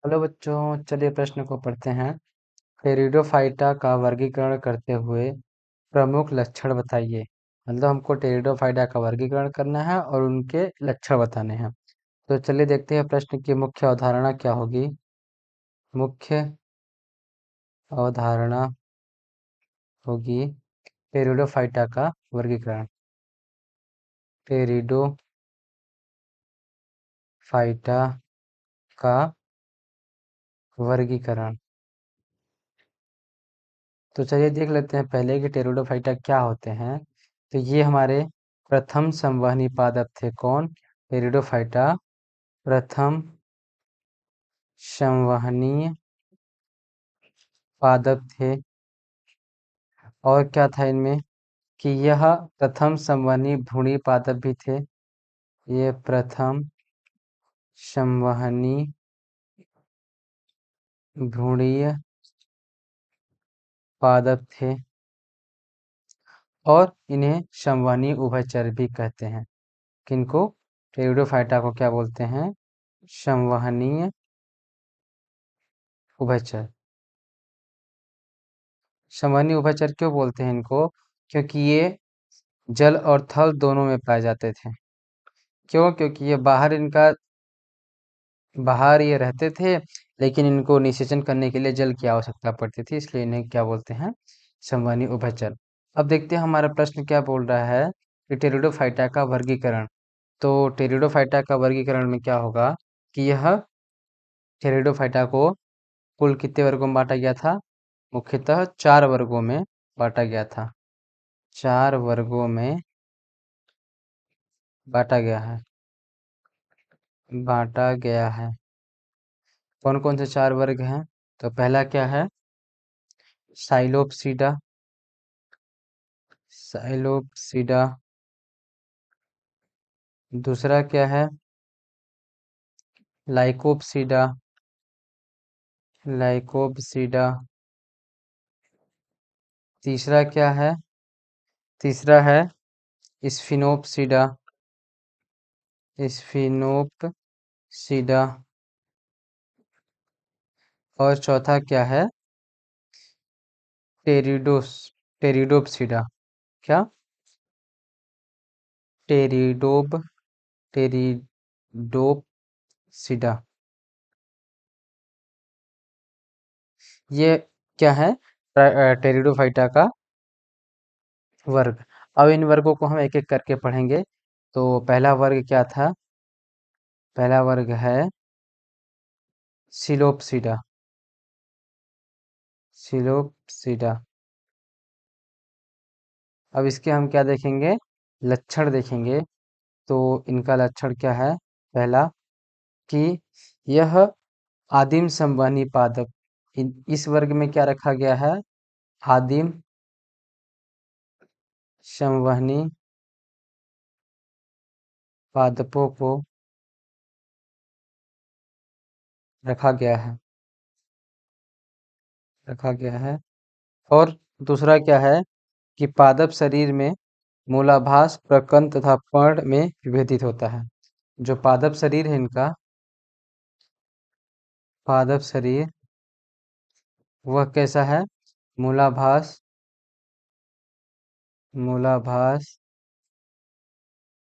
Hello बच्चों, चलिए प्रश्न को पढ़ते हैं। टेरिडोफाइटा का वर्गीकरण करते हुए प्रमुख लक्षण बताइए। मतलब हमको टेरिडोफाइटा का वर्गीकरण करना है और उनके लक्षण बताने हैं। तो चलिए देखते हैं प्रश्न की मुख्य अवधारणा क्या होगी। मुख्य अवधारणा होगी टेरिडोफाइटा का वर्गीकरण। टेरिडोफाइटा का वर्गीकरण। तो चलिए देख लेते हैं पहले कि टेरिडोफाइटा क्या होते हैं। तो ये हमारे प्रथम संवहनी पादप थे। कौन? टेरिडोफाइटा प्रथम संवहनीय पादप थे। और क्या था इनमें कि यह प्रथम संवहनी भ्रूणी पादप भी थे। ये प्रथम संवहनी भ्रूणीय पादप थे और इन्हें संवहनी उभयचर भी कहते हैं। किनको? टेरिडोफाइटा को क्या बोलते हैं? संवहनीय उभयचर। संवहनी उभयचर क्यों बोलते हैं इनको? क्योंकि ये जल और थल दोनों में पाए जाते थे। क्यों? क्योंकि ये बाहर ये रहते थे, लेकिन इनको निषेचन करने के लिए जल की आवश्यकता पड़ती थी, इसलिए इन्हें क्या बोलते हैं? संवहनी उभयचर। अब देखते हैं हमारा प्रश्न क्या बोल रहा है कि टेरिडोफाइटा का वर्गीकरण। तो टेरिडोफाइटा का वर्गीकरण में क्या होगा कि यह टेरिडोफाइटा को कुल कितने वर्गों में बांटा गया था? मुख्यतः 4 वर्गों में बांटा गया था। 4 वर्गों में बांटा गया है। बांटा गया है। कौन कौन से 4 वर्ग हैं? तो पहला क्या है? साइलोपसीडा। साइलोपसीडा। दूसरा क्या है? लाइकोपसीडा। लाइकोपसीडा। तीसरा क्या है? तीसरा है स्फिनोपसीडा। स्फिनोपसीडा। और चौथा क्या है? टेरिडोस टेरिडोप्सिडा। क्या? टेरिडोप्सिडा। ये क्या है? टेरिडोफाइटा का वर्ग। अब इन वर्गों को हम एक एक करके पढ़ेंगे। तो पहला वर्ग क्या था? पहला वर्ग है सिलोपसीडा। सिलोपसीडा। अब इसके हम क्या देखेंगे? लक्षण देखेंगे। तो इनका लक्षण क्या है? पहला कि यह आदिम संवहनी पादप। इस वर्ग में क्या रखा गया है? आदिम संवहनी पादपों को रखा गया है। रखा गया है। और दूसरा क्या है कि पादप शरीर में मूलाभास, प्रकंद तथा पर्ण में विभेदित होता है। जो पादप शरीर है इनका, पादप शरीर वह कैसा है? मूलाभास, मूलाभास,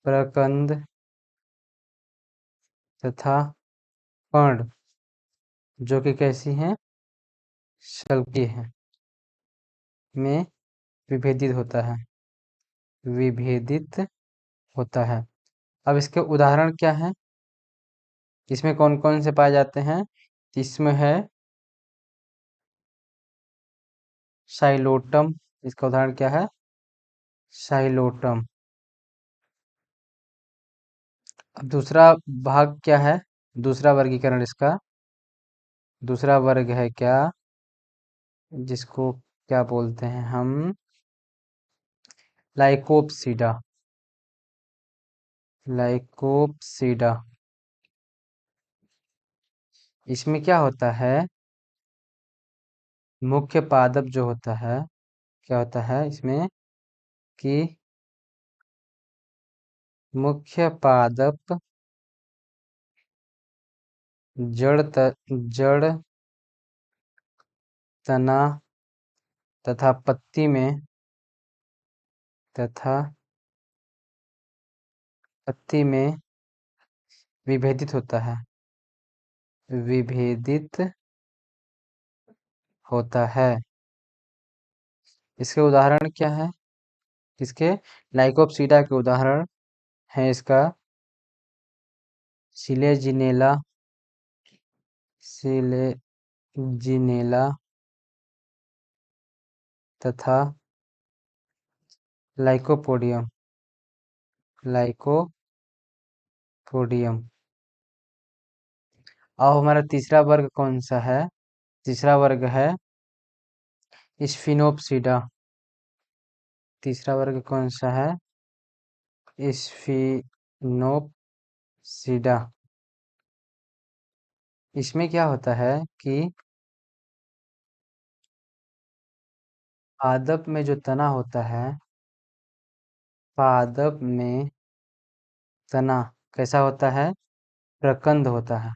प्रकंद तथा पर्ण जो कि कैसी हैं? शल्कीय हैं, में विभेदित होता है। विभेदित होता है। अब इसके उदाहरण क्या हैं? इसमें कौन कौन से पाए जाते हैं? इसमें है साइलोटम। इसका उदाहरण क्या है? साइलोटम। अब दूसरा भाग क्या है? दूसरा वर्गीकरण इसका, दूसरा वर्ग है क्या, जिसको क्या बोलते हैं हम? लाइकोप्सीडा। लाइकोप्सीडा। इसमें क्या होता है? मुख्य पादप जो होता है, क्या होता है इसमें कि मुख्य पादप जड़ तना तथा तथा पत्ती में विभेदित होता है, विभेदित होता है। इसके उदाहरण क्या है? इसके लाइकोप्सीडा के उदाहरण है इसका सिलेजिनेला, सिलेजिनेला तथा लाइकोपोडियम, लाइकोपोडियम। अब हमारा तीसरा वर्ग कौन सा है? तीसरा वर्ग है स्फिनोप्सीडा। तीसरा वर्ग कौन सा है? स्फिनोप्सीडा। इसमें क्या होता है कि पादप में जो तना होता है, पादप में तना कैसा होता है? प्रकंद होता है,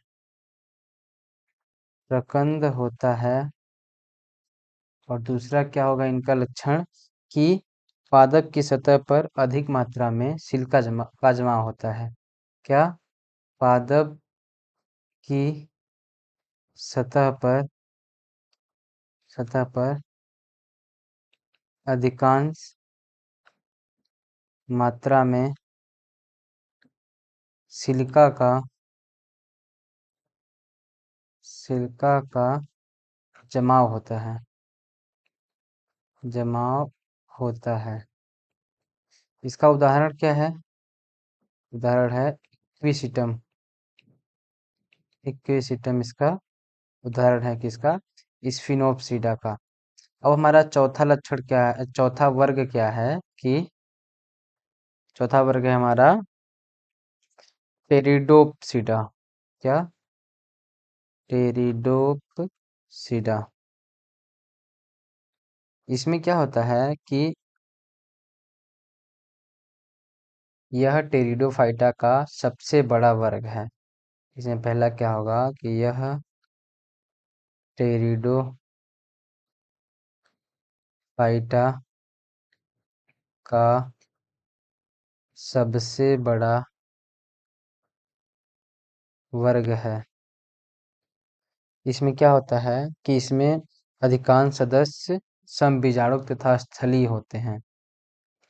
प्रकंद होता है। और दूसरा क्या होगा इनका लक्षण कि पादप की सतह पर अधिक मात्रा में सिलिका का जमाव होता है। क्या? पादप की सतह पर अधिकांश मात्रा में सिलिका का जमाव होता है, जमाव होता है। इसका उदाहरण क्या है? उदाहरण है इक्विसिटम। इक्विसिटम इसका उदाहरण है किसका? स्फिनोप्सीडा का। अब हमारा चौथा लक्षण क्या है? चौथा वर्ग क्या है कि चौथा वर्ग है हमारा टेरिडोप्सिडा। क्या? टेरिडोप्सिडा। इसमें क्या होता है कि यह टेरिडोफाइटा का सबसे बड़ा वर्ग है। इसमें पहला क्या होगा कि यह टेरिडोफाइटा का सबसे बड़ा वर्ग है। इसमें क्या होता है कि इसमें अधिकांश सदस्य समबीजाणुक तथा स्थलीय होते हैं।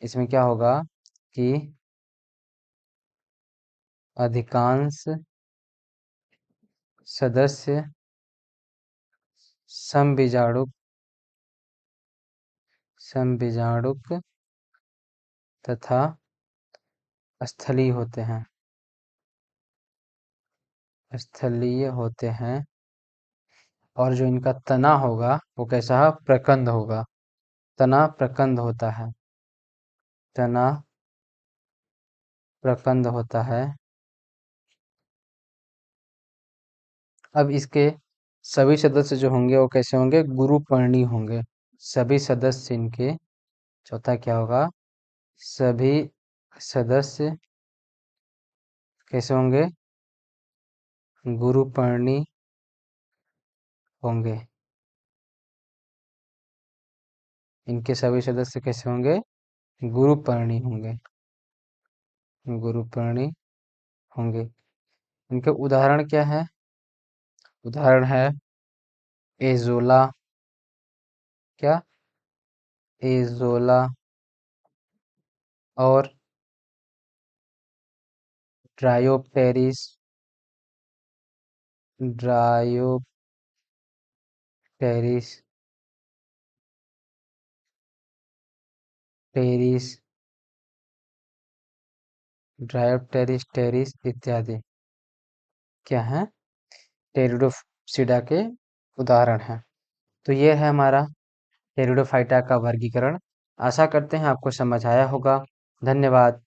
इसमें क्या होगा कि अधिकांश सदस्य समबीजाणुक तथा स्थलीय होते हैं, स्थलीय होते हैं। और जो इनका तना होगा वो कैसा? प्रकंद होगा। तना प्रकंद होता है, तना प्रकंद होता है। अब इसके सभी सदस्य जो होंगे वो कैसे होंगे? गुरुपर्णी होंगे। सभी सदस्य इनके, चौथा क्या होगा? सभी सदस्य कैसे होंगे? गुरुपर्णी होंगे। इनके सभी सदस्य कैसे होंगे? गुरुपर्णी होंगे, गुरुपर्णी होंगे। इनके उदाहरण क्या है? उदाहरण है एजोला। क्या? एजोला और Dryopteris, Dryopteris Pteris, Dryopteris Pteris इत्यादि क्या है? टेरिडोप्सिडा के उदाहरण हैं। तो ये है हमारा टेरिडोफाइटा का वर्गीकरण। आशा करते हैं आपको समझ आया होगा। धन्यवाद।